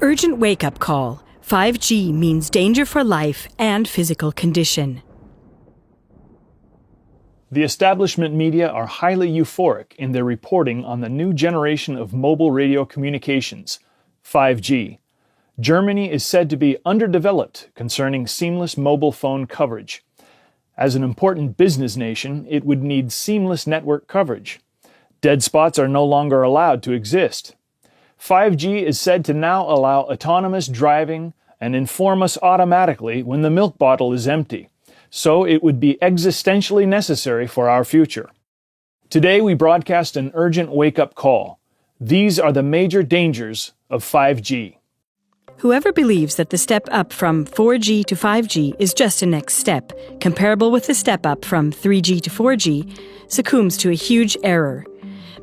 Urgent wake-up call. 5G means danger for life and physical condition. The establishment media are highly euphoric in their reporting on the new generation of mobile radio communications, 5G. Germany is said to be underdeveloped concerning seamless mobile phone coverage. As an important business nation, it would need seamless network coverage. Dead spots are no longer allowed to exist. 5G is said to now allow autonomous driving and inform us automatically when the milk bottle is empty. So it would be existentially necessary for our future. Today we broadcast an urgent wake-up call. These are the major dangers of 5G. Whoever believes that the step up from 4G to 5G is just a next step, comparable with the step up from 3G to 4G, succumbs to a huge error.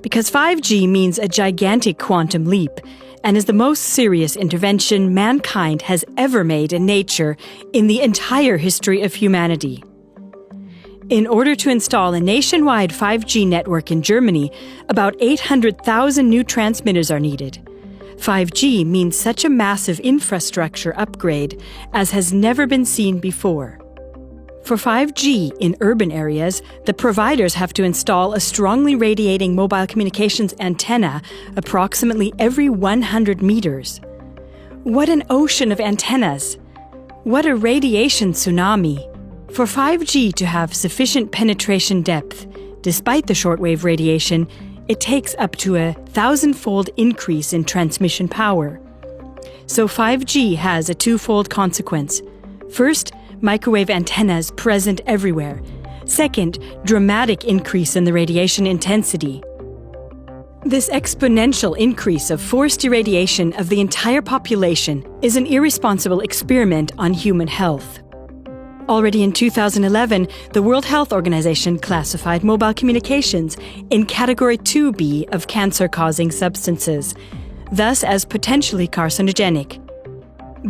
Because 5G means a gigantic quantum leap and is the most serious intervention mankind has ever made in nature in the entire history of humanity. In order to install a nationwide 5G network in Germany, about 800,000 new transmitters are needed. 5G means such a massive infrastructure upgrade as has never been seen before. For 5G in urban areas, the providers have to install a strongly radiating mobile communications antenna approximately every 100 meters. What an ocean of antennas! What a radiation tsunami! For 5G to have sufficient penetration depth, despite the shortwave radiation, it takes up to a 1,000-fold increase in transmission power. So 5G has a twofold consequence. First, microwave antennas present everywhere. Second, dramatic increase in the radiation intensity. This exponential increase of forced irradiation of the entire population is an irresponsible experiment on human health. Already in 2011, the World Health Organization classified mobile communications in Category 2B of cancer-causing substances, thus as potentially carcinogenic.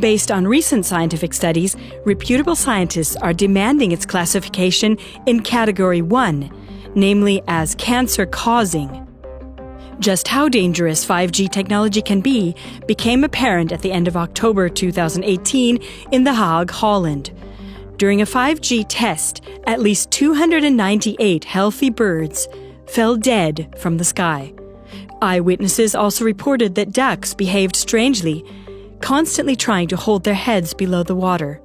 Based on recent scientific studies, reputable scientists are demanding its classification in Category 1, namely as cancer-causing. Just how dangerous 5G technology can be became apparent at the end of October 2018 in The Hague, Holland. During a 5G test, at least 298 healthy birds fell dead from the sky. Eyewitnesses also reported that ducks behaved strangely, constantly trying to hold their heads below the water.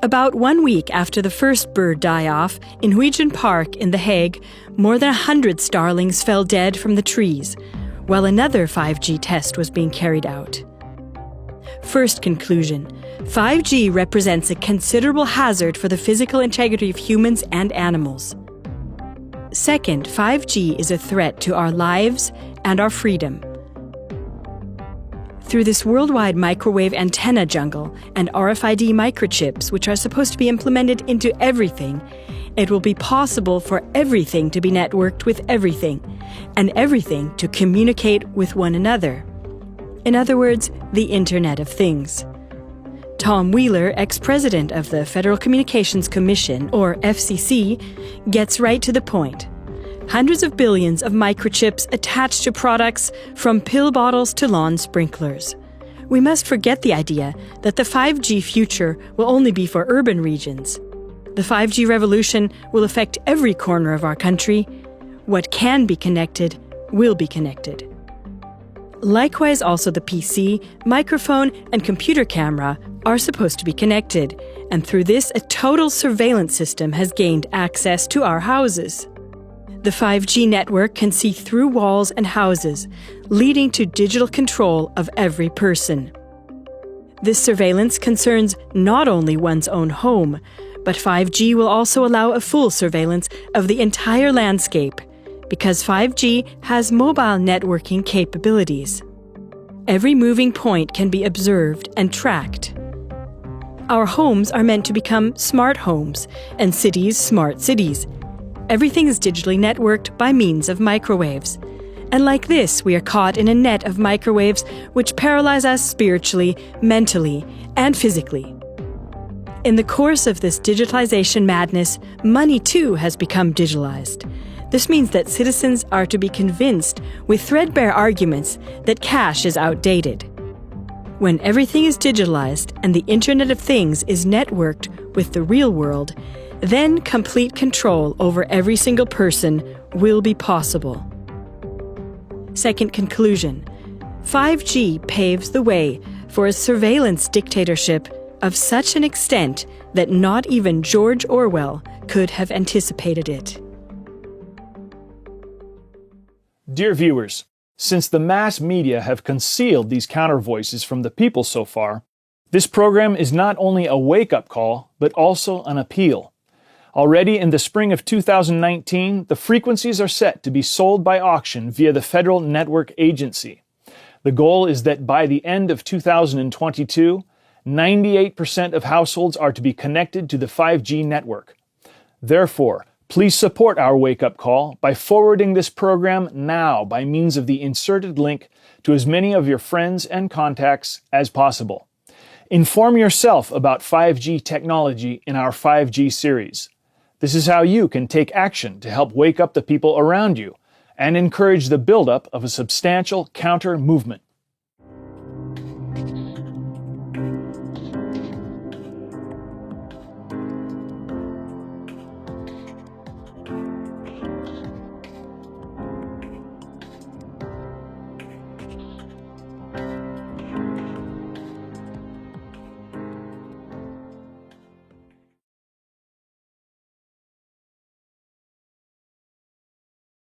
About 1 week after the first bird die-off, in Huygens Park in The Hague, more than 100 starlings fell dead from the trees, while another 5G test was being carried out. First conclusion: 5G represents a considerable hazard for the physical integrity of humans and animals. Second, 5G is a threat to our lives and our freedom. Through this worldwide microwave antenna jungle and RFID microchips, which are supposed to be implemented into everything, it will be possible for everything to be networked with everything, and everything to communicate with one another. In other words, the Internet of Things. Tom Wheeler, ex-president of the Federal Communications Commission, or FCC, gets right to the point. Hundreds of billions of microchips attached to products from pill bottles to lawn sprinklers. We must forget the idea that the 5G future will only be for urban regions. The 5G revolution will affect every corner of our country. What can be connected will be connected. Likewise, also the PC, microphone, and computer camera are supposed to be connected, and through this a total surveillance system has gained access to our houses. The 5G network can see through walls and houses, leading to digital control of every person. This surveillance concerns not only one's own home, but 5G will also allow a full surveillance of the entire landscape, because 5G has mobile networking capabilities. Every moving point can be observed and tracked. Our homes are meant to become smart homes, and cities smart cities. Everything is digitally networked by means of microwaves. And like this, we are caught in a net of microwaves which paralyze us spiritually, mentally, and physically. In the course of this digitalization madness, money too has become digitalized. This means that citizens are to be convinced with threadbare arguments that cash is outdated. When everything is digitalized and the Internet of Things is networked with the real world, then complete control over every single person will be possible. Second conclusion, 5G paves the way for a surveillance dictatorship of such an extent that not even George Orwell could have anticipated it. Dear viewers, since the mass media have concealed these counter voices from the people so far, this program is not only a wake-up call, but also an appeal. Already in the spring of 2019, the frequencies are set to be sold by auction via the Federal Network Agency. The goal is that by the end of 2022, 98% of households are to be connected to the 5G network. Therefore, please support our wake-up call by forwarding this program now by means of the inserted link to as many of your friends and contacts as possible. Inform yourself about 5G technology in our 5G series. This is how you can take action to help wake up the people around you and encourage the buildup of a substantial counter-movement.